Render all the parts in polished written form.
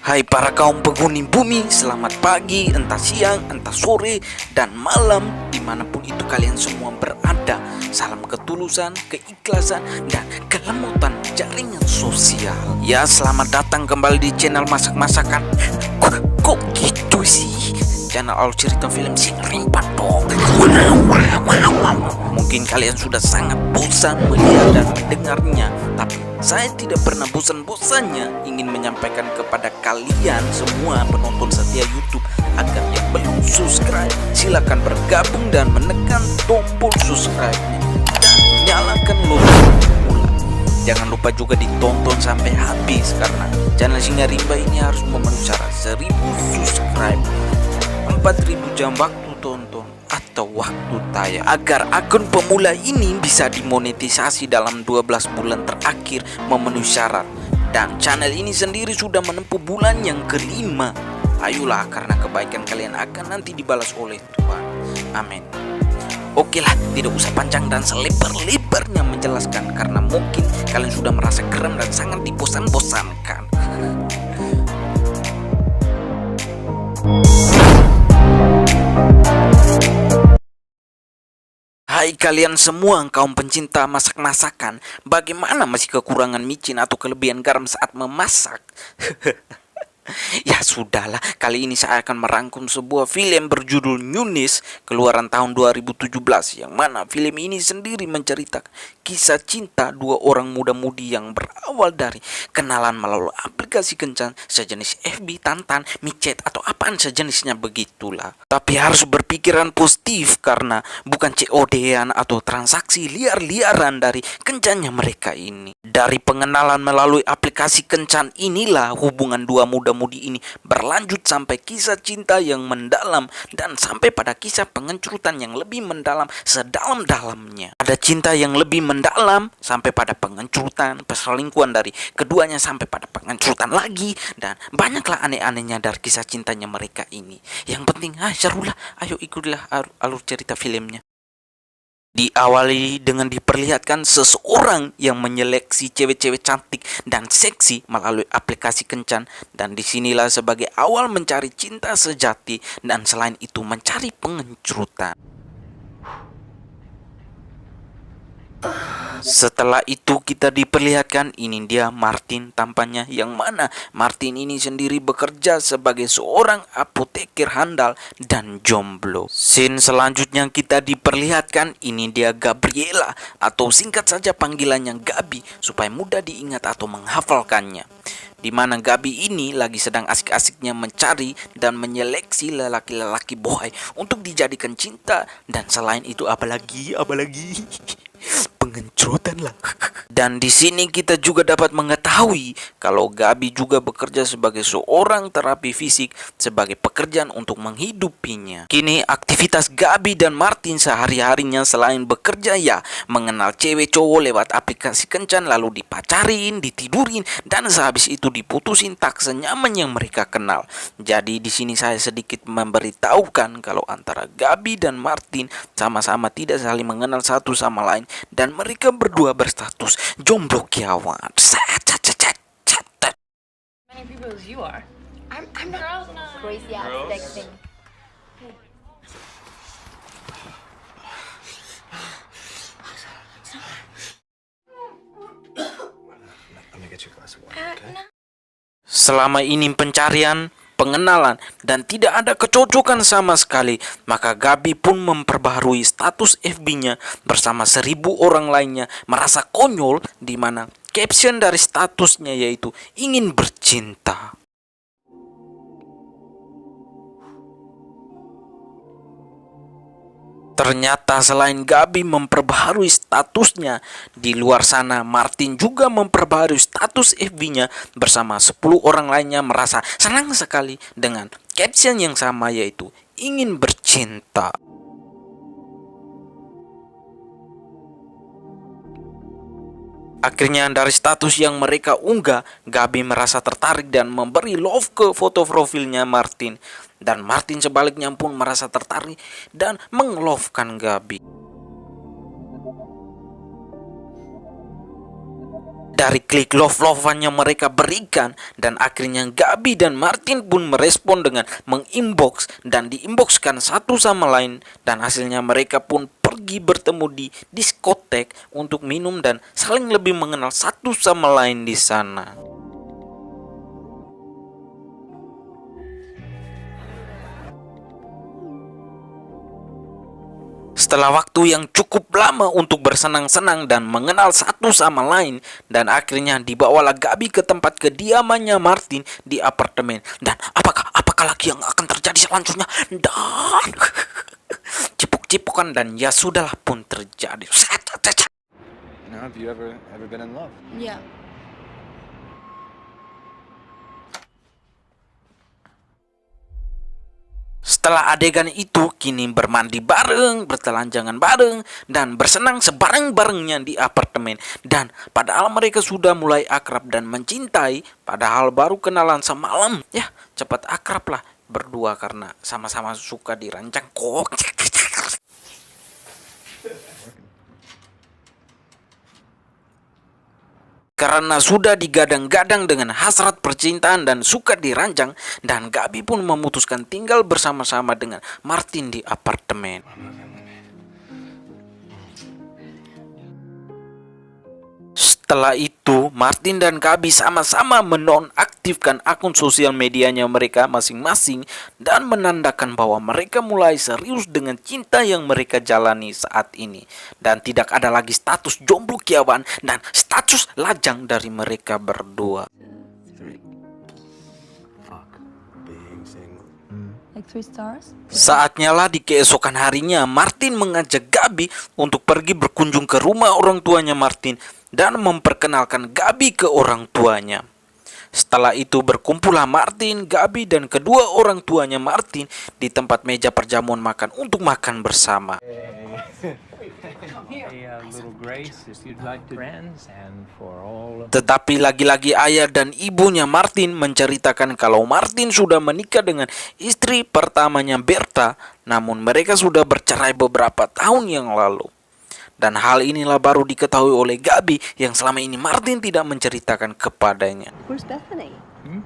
Hai para kaum penghuni bumi, selamat pagi, entah siang, entah sore, dan malam, dimanapun itu kalian semua berada. Salam ketulusan, keikhlasan, dan kelemutan jaringan sosial. Ya, selamat datang kembali di channel masak-masakan. Kok gitu sih? Channel Alur Cerita Film Sing Rimpat dong. Mungkin kalian sudah sangat bosan melihat dan mendengarnya, tapi saya tidak pernah bosan-bosannya ingin menyampaikan kepada kalian semua penonton setia YouTube agar yang belum subscribe silakan bergabung dan menekan tombol subscribe-nya dan nyalakan lonceng pula. Jangan lupa juga ditonton sampai habis karena channel Singa Rimba ini harus memenuhi syarat 1000 subscribe, 4000 jam waktu tonton atau waktu tayang agar akun pemula ini bisa dimonetisasi dalam 12 bulan terakhir memenuhi syarat. Dan channel ini sendiri sudah menempuh bulan yang kelima. Ayolah, karena kebaikan kalian akan nanti dibalas oleh Tuhan. Amin. Oke lah, tidak usah panjang dan selebar-lebarnya menjelaskan karena mungkin kalian sudah merasa geram dan sangat dibosan-bosankan. Hai kalian semua kaum pencinta masak-masakan, bagaimana masih kekurangan micin atau kelebihan garam saat memasak? Ya sudahlah, kali ini saya akan merangkum sebuah film berjudul Yunis keluaran tahun 2017, yang mana film ini sendiri menceritakan kisah cinta dua orang muda-mudi yang berawal dari kenalan melalui aplikasi kencan sejenis FB, Tantan, micet atau apaan sejenisnya begitulah. Tapi harus berpikiran positif karena bukan COD-an atau transaksi liar-liaran dari kencannya mereka ini. Dari pengenalan melalui aplikasi kencan inilah hubungan dua muda-mudi ini berlanjut sampai kisah cinta yang mendalam dan sampai pada kisah pengecurutan yang lebih mendalam sedalam-dalamnya. Ada cinta yang lebih mendalam sampai pada pengecurutan, perselingkuhan dari keduanya sampai pada pengecurutan lagi, dan banyaklah aneh-anehnya dari kisah cintanya mereka ini. Yang penting, serulah, ayo ikutlah alur cerita filmnya. Diawali dengan diperlihatkan seseorang yang menyeleksi cewek-cewek cantik dan seksi melalui aplikasi kencan, dan disinilah sebagai awal mencari cinta sejati dan selain itu mencari pengecurutan. Setelah itu kita diperlihatkan ini dia Martin tampannya, yang mana Martin ini sendiri bekerja sebagai seorang apoteker handal dan jomblo. Scene selanjutnya kita diperlihatkan ini dia Gabriela, atau singkat saja panggilannya Gabi supaya mudah diingat atau menghafalkannya. Di mana Gabi ini lagi sedang asik-asiknya mencari dan menyeleksi lelaki-lelaki bohai untuk dijadikan cinta, dan selain itu apalagi pengecurutan lah. Dan di sini kita juga dapat mengetahui kalau Gabi juga bekerja sebagai seorang terapi fisik sebagai pekerjaan untuk menghidupinya. Kini aktivitas Gabi dan Martin sehari-harinya selain bekerja ya mengenal cewek cowok lewat aplikasi kencan, lalu dipacarin, ditidurin, dan sehabis itu diputusin tak senyaman yang mereka kenal. Jadi di sini saya sedikit memberitahukan kalau antara Gabi dan Martin sama-sama tidak saling mengenal satu sama lain dan mereka berdua berstatus jomblo kiawan. Many people as you are. I'm not Girls night. crazy ass Girls? texting. Let me get you a glass of water, okay? Selama ini pencarian, pengenalan, dan tidak ada kecocokan sama sekali, maka Gabi pun memperbaharui status FB-nya bersama 1000 orang lainnya merasa konyol, di mana caption dari statusnya yaitu ingin bercinta. Ternyata selain Gabi memperbaharui statusnya, di luar sana Martin juga memperbaharui status FB-nya bersama 10 orang lainnya merasa senang sekali dengan caption yang sama yaitu ingin bercinta. Akhirnya dari status yang mereka unggah, Gabi merasa tertarik dan memberi love ke foto profilnya Martin. Dan Martin sebaliknya pun merasa tertarik dan mengelovekan Gabi. dari klik love-loveannya mereka berikan, dan akhirnya Gabi dan Martin pun merespon dengan menginbox dan diinboxkan satu sama lain, dan hasilnya mereka pun pergi bertemu di diskotek untuk minum dan saling lebih mengenal satu sama lain di sana. Setelah waktu yang cukup lama untuk bersenang-senang dan mengenal satu sama lain, dan akhirnya dibawalah Gabi ke tempat kediamannya Martin di apartemen. Dan apakah lagi yang akan terjadi selanjutnya? Dan cipuk-cipukan dan ya sudahlah pun terjadi. Now, have you ever been in love? Yeah. Setelah adegan itu, kini bermandi bareng, bertelanjangan bareng, dan bersenang sebareng-barengnya di apartemen. Dan padahal mereka sudah mulai akrab dan mencintai, padahal baru kenalan semalam. Ya, cepat akrab lah berdua karena sama-sama suka dirancang kok. Karena sudah digadang-gadang dengan hasrat percintaan dan suka dirancang, dan Gabi pun memutuskan tinggal bersama-sama dengan Martin di apartemen. Setelah itu, Martin dan Gabi sama-sama menonaktifkan akun sosial medianya mereka masing-masing dan menandakan bahwa mereka mulai serius dengan cinta yang mereka jalani saat ini. Dan tidak ada lagi status jomblo kiawan dan status lajang dari mereka berdua. Being single. Like 3 stars? Saatnya lah di keesokan harinya, Martin mengajak Gabi untuk pergi berkunjung ke rumah orang tuanya Martin dan memperkenalkan Gabi ke orang tuanya. Setelah itu berkumpullah Martin, Gabi, dan kedua orang tuanya Martin di tempat meja perjamuan makan untuk makan bersama. Tetapi lagi-lagi ayah dan ibunya Martin menceritakan kalau Martin sudah menikah dengan istri pertamanya Berta, namun mereka sudah bercerai beberapa tahun yang lalu. Dan hal inilah baru diketahui oleh Gabi yang selama ini Martin tidak menceritakan kepadanya. Where's Bethany?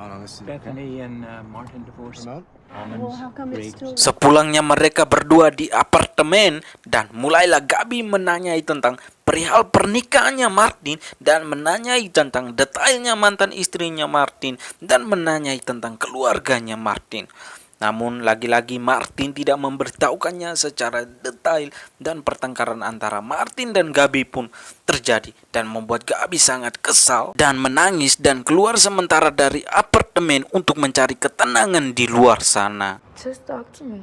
Oh no, this is Bethany and Martin divorced. remote. Well, how come it's still... Sepulangnya mereka berdua di apartemen, dan mulailah Gabi menanyai tentang perihal pernikahannya Martin, dan menanyai tentang detailnya mantan istrinya Martin, dan menanyai tentang keluarganya Martin. Namun lagi-lagi Martin tidak memberitahukannya secara detail, dan pertengkaran antara Martin dan Gabi pun terjadi dan membuat Gabi sangat kesal dan menangis dan keluar sementara dari apartemen untuk mencari ketenangan di luar sana. Just talk to me.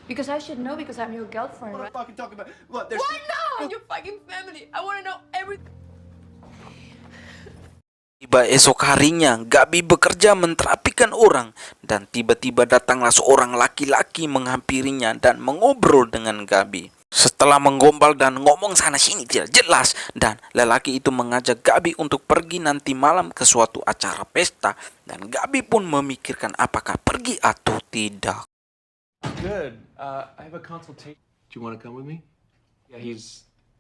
Because I should know because I'm your girlfriend, right? Fucking talking about what? There's Why not? Your fucking family. I want to know everything. Tiba esok harinya, Gabi bekerja menterapikan orang, dan tiba-tiba datanglah seorang laki-laki menghampirinya dan mengobrol dengan Gabi. Setelah menggombal dan ngomong sana sini tidak jelas, dan lelaki itu mengajak Gabi untuk pergi nanti malam ke suatu acara pesta, dan Gabi pun memikirkan apakah pergi atau tidak. Good. I have a consultation. Do you want to come with me? Yeah,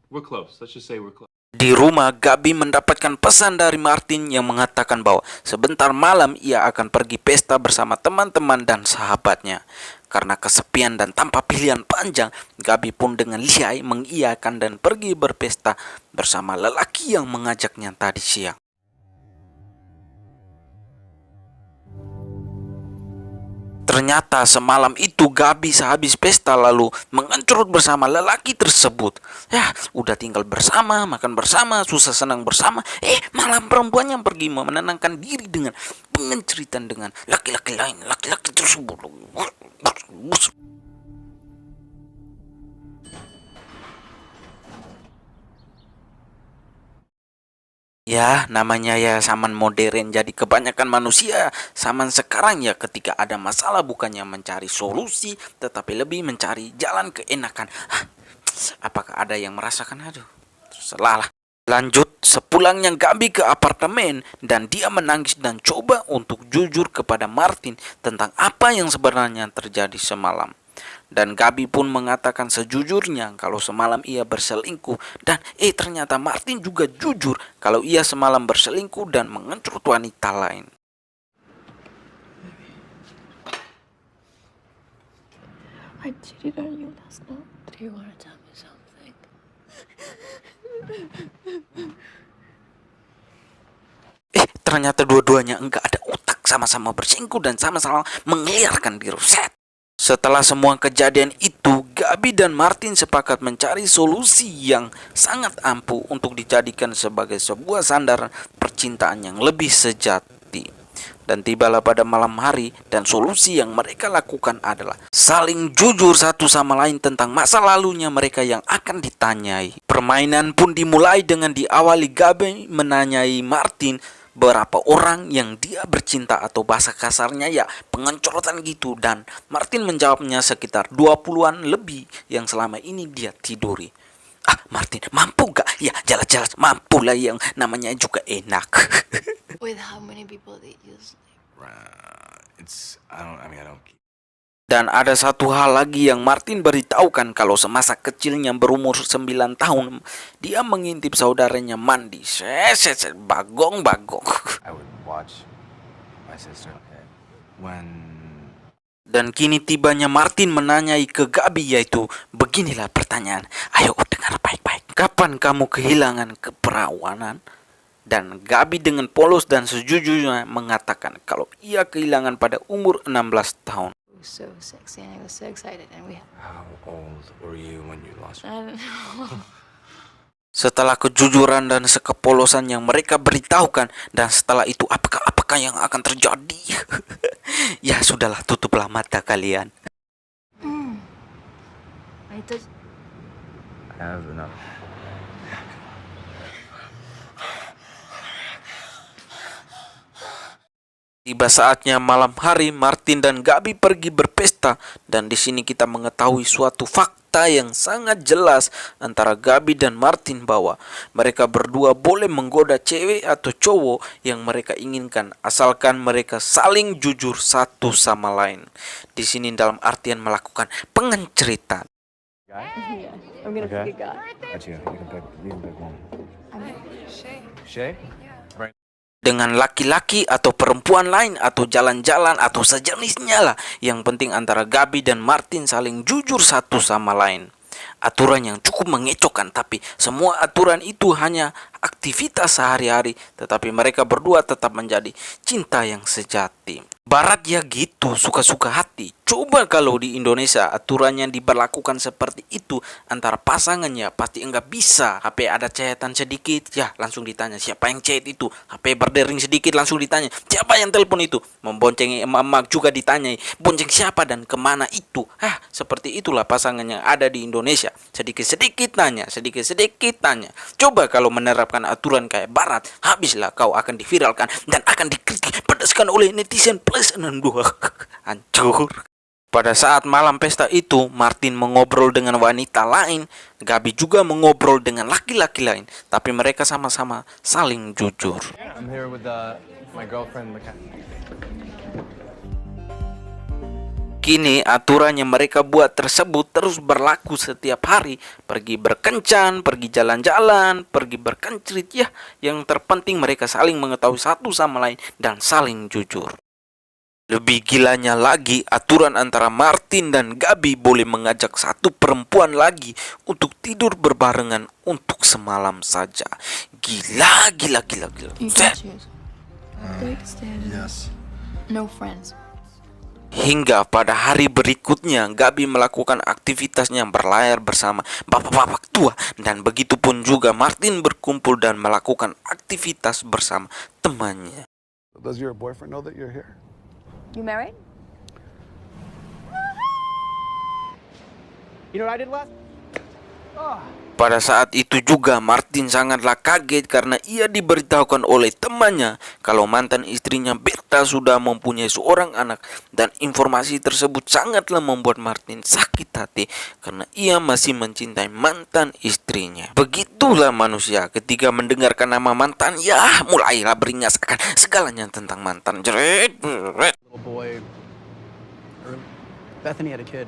we're close. Let's just say we're close. Di rumah, Gabi mendapatkan pesan dari Martin yang mengatakan bahwa sebentar malam ia akan pergi pesta bersama teman-teman dan sahabatnya. Karena kesepian dan tanpa pilihan panjang, Gabi pun dengan lihai mengiyakan dan pergi berpesta bersama lelaki yang mengajaknya tadi siang. Ternyata semalam itu Gabi sehabis pesta lalu mengencurut bersama lelaki tersebut. Ya, udah tinggal bersama, makan bersama, susah senang bersama. Malah perempuannya pergi menenangkan diri dengan pengenceritan dengan laki-laki lain. Laki-laki tersebut. Ya, namanya ya zaman modern, jadi kebanyakan manusia zaman sekarang ya ketika ada masalah bukannya mencari solusi, tetapi lebih mencari jalan keenakan. Apakah ada yang merasakan? Aduh, terserah lah. Lanjut, sepulangnya Gabi ke apartemen dan dia menangis dan coba untuk jujur kepada Martin tentang apa yang sebenarnya terjadi semalam. Dan Gabi pun mengatakan sejujurnya kalau semalam ia berselingkuh. Dan ternyata Martin juga jujur kalau ia semalam berselingkuh dan mengecut wanita lain. I cheated on you last night. Do you want to tell me something? Ternyata dua-duanya enggak ada otak, sama-sama berselingkuh dan sama-sama menggeliarkan di ruset. Setelah semua kejadian itu, Gabi dan Martin sepakat mencari solusi yang sangat ampuh untuk dijadikan sebagai sebuah sandaran percintaan yang lebih sejati. Dan tibalah pada malam hari, dan solusi yang mereka lakukan adalah saling jujur satu sama lain tentang masa lalunya mereka yang akan ditanyai. Permainan pun dimulai dengan diawali Gabi menanyai Martin berapa orang yang dia bercinta, atau bahasa kasarnya ya pengencorotan gitu, dan Martin menjawabnya sekitar 20-an lebih yang selama ini dia tiduri. Martin, mampu gak? Ya jelas-jelas mampu lah, yang namanya juga enak. With how many people did you sleep? I don't. Dan ada satu hal lagi yang Martin beritahukan, kalau semasa kecilnya berumur 9 tahun, dia mengintip saudaranya mandi. Bagong. I would watch my sister when. Dan kini tibanya Martin menanyai ke Gabi, yaitu beginilah pertanyaan. Ayo dengar baik-baik. Kapan kamu kehilangan keperawanan? Dan Gabi dengan polos dan sejujurnya mengatakan kalau ia kehilangan pada umur 16 tahun. So sexy, and I was so excited, and we. How old were you when you lost? I don't know. Setelah kejujuran dan sekepolosan yang mereka beritahukan, dan setelah itu apakah yang akan terjadi? Ya sudahlah, tutuplah mata kalian. I just. I have enough. Tiba saatnya malam hari, Martin dan Gabi pergi berpesta, dan di sini kita mengetahui suatu fakta yang sangat jelas antara Gabi dan Martin, bahwa mereka berdua boleh menggoda cewek atau cowok yang mereka inginkan asalkan mereka saling jujur satu sama lain. Di sini dalam artian melakukan pengenceritan. Yeah, I'm gonna pick a guy. Got you. You can pick one. Shay? Dengan laki-laki atau perempuan lain atau jalan-jalan atau sejenisnya lah. Yang penting antara Gabi dan Martin saling jujur satu sama lain. Aturan yang cukup mengecokkan, tapi semua aturan itu hanya aktivitas sehari-hari, tetapi mereka berdua tetap menjadi cinta yang sejati. Barat ya gitu, suka-suka hati. Coba kalau di Indonesia aturannya diberlakukan seperti itu antara pasangannya, pasti enggak bisa. HP ada chatan sedikit, ya langsung ditanya siapa yang chat itu. HP berdering sedikit langsung ditanya siapa yang telepon itu. Memboncengi emak-emak juga ditanya bonceng siapa dan kemana itu. Seperti itulah pasangan yang ada di Indonesia. Sedikit-sedikit tanya, sedikit-sedikit tanya. Coba kalau menerapkan aturan kayak Barat, habislah kau akan diviralkan dan akan dikritik pedaskan oleh netizen plus 62. Hancur. Pada saat malam pesta itu, Martin mengobrol dengan wanita lain, Gabi juga mengobrol dengan laki-laki lain, tapi mereka sama-sama saling jujur. I'm here with my girlfriend. Kini aturan yang mereka buat tersebut terus berlaku setiap hari. Pergi berkencan, pergi jalan-jalan, pergi berkencrit, ya. Yang terpenting mereka saling mengetahui satu sama lain dan saling jujur. Lebih gilanya lagi, aturan antara Martin dan Gabi boleh mengajak satu perempuan lagi untuk tidur berbarengan untuk semalam saja. Gila. You can choose. Dates, Yes. no friends. Hingga pada hari berikutnya, Gabi melakukan aktivitasnya berlayar bersama bapak-bapak tua. Dan begitu pun juga Martin berkumpul dan melakukan aktivitas bersama temannya. Does your boyfriend know that you're here? You married? You know what I did last? Pada saat itu juga Martin sangatlah kaget karena ia diberitahukan oleh temannya kalau mantan istrinya Berta sudah mempunyai seorang anak. Dan informasi tersebut sangatlah membuat Martin sakit hati karena ia masih mencintai mantan istrinya. Begitulah manusia, ketika mendengarkan nama mantan, ya mulailah beringas akan segalanya tentang mantan. Little boy. Bethany had a kid.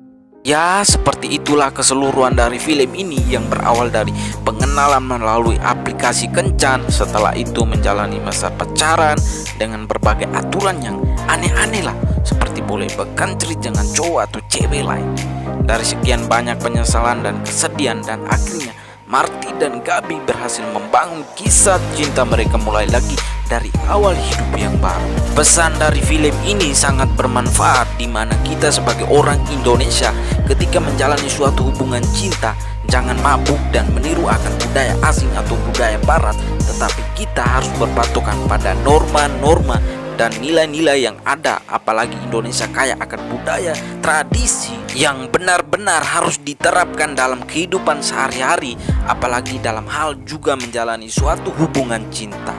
Ya, seperti itulah keseluruhan dari film ini yang berawal dari pengenalan melalui aplikasi kencan. Setelah itu menjalani masa pacaran dengan berbagai aturan yang aneh-aneh lah, seperti boleh berkencerit dengan cowok atau cewek lain. Dari sekian banyak penyesalan dan kesedihan, dan akhirnya Marty dan Gabi berhasil membangun kisah cinta mereka mulai lagi dari awal hidup yang baru. Pesan dari film ini sangat bermanfaat, di mana kita sebagai orang Indonesia ketika menjalani suatu hubungan cinta jangan mabuk dan meniru akan budaya asing atau budaya barat, tetapi kita harus berpatokan pada norma-norma dan nilai-nilai yang ada. Apalagi Indonesia kaya akan budaya tradisi yang benar-benar harus diterapkan dalam kehidupan sehari-hari, apalagi dalam hal juga menjalani suatu hubungan cinta.